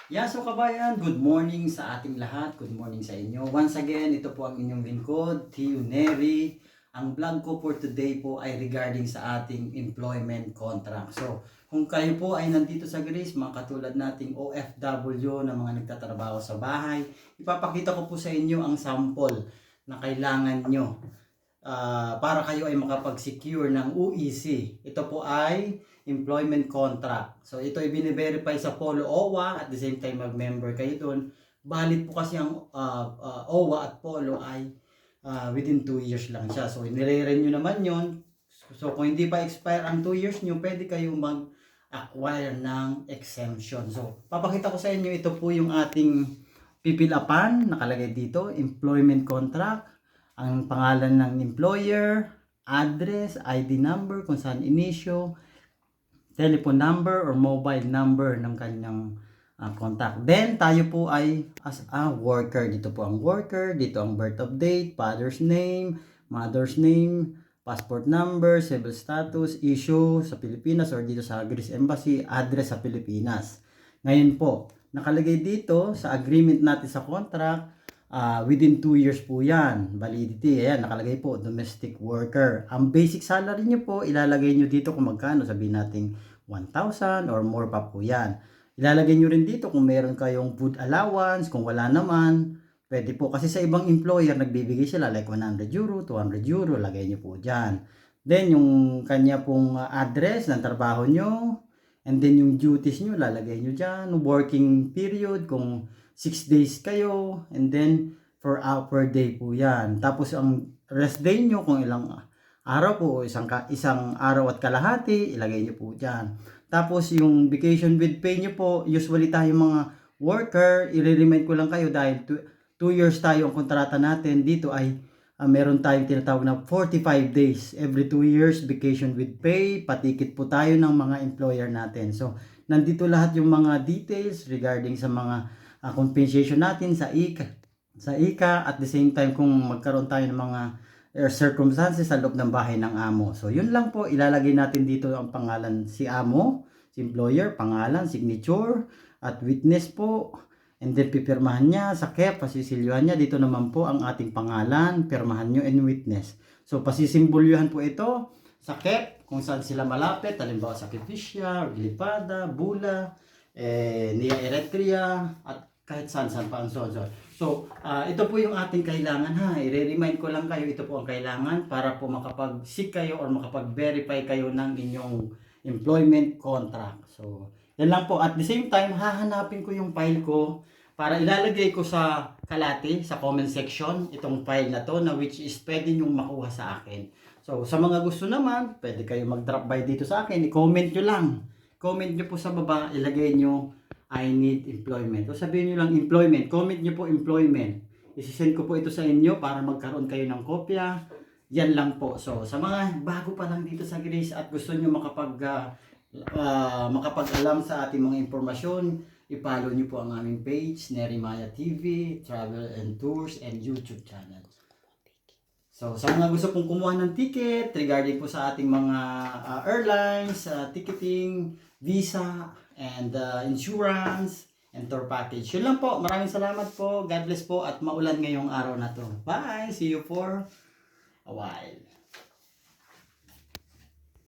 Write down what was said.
So kabayan, good morning sa ating lahat. Good morning sa inyo. Once again, ito po ang inyong lingkod, Tio Neri. Ang vlog ko for today po ay regarding sa ating employment contract. So, kung kayo po ay nandito sa Greece, mga katulad nating OFW na mga nagtatrabaho sa bahay, ipapakita ko po sa inyo ang sample na kailangan nyo para kayo ay makapag-secure ng UEC. Ito po ay employment contract. So ito ay bine-verify sa Polo OWA, at the same time mag-member kayo doon. Valid po kasi ang OWA at Polo ay within 2 years lang siya. So nire-renew naman yon. So kung hindi pa expire ang 2 years nyo, pwede kayong mag-acquire ng exemption. So papakita ko sa inyo, ito po yung ating pipilapan. Nakalagay dito, employment contract, ang pangalan ng employer, address, ID number kung saan inisyo, telephone number or mobile number ng kanyang contact. Then tayo po ay as a worker. Dito po ang worker, dito ang birth of date, father's name, mother's name, passport number, civil status, issue sa Pilipinas or dito sa Greece Embassy, address sa Pilipinas. Ngayon po, nakalagay dito sa agreement natin sa contract, within 2 years po yan, validity. Ayan, nakalagay po, domestic worker. Ang basic salary nyo po, ilalagay nyo dito kung magkano, sabihin natin 1,000 or more pa po yan. Ilalagay nyo rin dito kung meron kayong food allowance, kung wala naman, pwede po. Kasi sa ibang employer, nagbibigay sila like 100 euro, 200 euro, lagay nyo po dyan. Then, yung kanya pong address ng trabaho nyo, and then yung duties nyo, lalagay nyo dyan. Working period, kung 6 days kayo, and then per day po yan. Tapos ang rest day nyo, kung ilang araw po, isang araw at kalahati, ilagay nyo po dyan. Tapos yung vacation with pay nyo po, usually tayo mga worker, i-remind ko lang kayo dahil 2 years tayo ang kontrata natin, dito ay meron tayong tinatawag na 45 days. Every 2 years, vacation with pay, patikit po tayo ng mga employer natin. So, nandito lahat yung mga details regarding sa mga compensation natin sa ICA, at the same time kung magkaroon tayo ng mga circumstances sa loob ng bahay ng amo. So yun lang po, ilalagay natin dito ang pangalan si amo, si employer, pangalan, signature, at witness po, and then pipirmahan niya sa KEP, pasisilyuhan niya. Dito naman po ang ating pangalan, pirmahan nyo and witness. So pasisimboluhan po ito sa KEP kung saan sila malapit, halimbawa sa Kipisya, Gilipada, Bula, Nia Eritrea, at kahit saan pa ang so. So, ito po yung ating kailangan ha. I-remind ko lang kayo, ito po ang kailangan para po makapag-seek kayo or makapag-verify kayo ng inyong employment contract. So, yan lang po. At the same time, hahanapin ko yung file ko para ilalagay ko sa kalati, sa comment section, itong file na to, na which is pwede nyong makuha sa akin. So, sa mga gusto naman, pwede kayo mag-drop by dito sa akin. I-comment nyo lang. Comment nyo po sa baba, ilagay nyo I need employment. O sabihin nyo lang employment. Comment nyo po employment. Isisend ko po ito sa inyo para magkaroon kayo ng kopya. Yan lang po. So sa mga bago pa lang dito sa Greece at gusto nyo makapag-alam sa ating mga impormasyon, i-follow nyo po ang aming page, Neri Maya TV, Travel and Tours, and YouTube channel. So sa mga gusto pong kumuha ng ticket regarding po sa ating mga airlines, ticketing, visa, and insurance, and tour package. Yun lang po. Maraming salamat po. God bless po. At maulan ngayong araw na to. Bye! See you for a while.